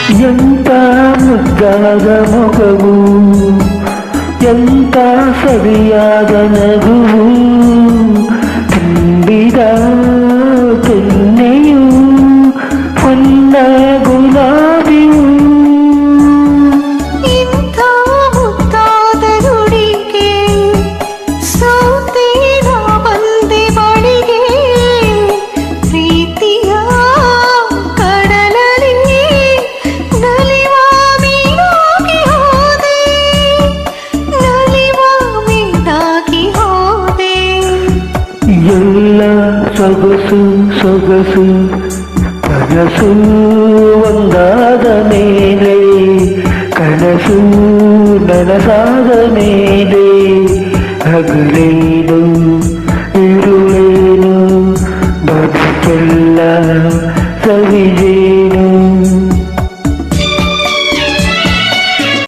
ಎಂತ ಮುದ್ದಾದ ಮೊಗವು, ಎಂತ ಸರಿಯಾದ ನಗುವು, ತುಂಬಿದ ಕೆನ್ನೆಯು ಹೊನ್ನ ಗುಲಾಬಿಯು. ಇಂಥ ಮುದ್ದಾದ ನುಡಿಗೆ ಸೋತೇನ ಬಂದೆ ಬಳಿಗೆ, ಪ್ರೀತಿಯ ಕಡಲಲ್ಲಿ ನಲಿವ ಮೀನಾಗಿ ಹೋದೆ, ನಲಿವ ಮೀನಾಗಿ ಹೋದೆ. ಎಲ್ಲ ಸೊಗಸು ಸೊಗಸು ಕನಸು ಒಂದಾದ ಮೇಲೆ, ಕನಸು ನನಸಾದ ಮೇಲೆ, ಹಗಲೇನು ಇರುಳೇನು ಬದುಕೆಲ್ಲ ಸವಿಜೇ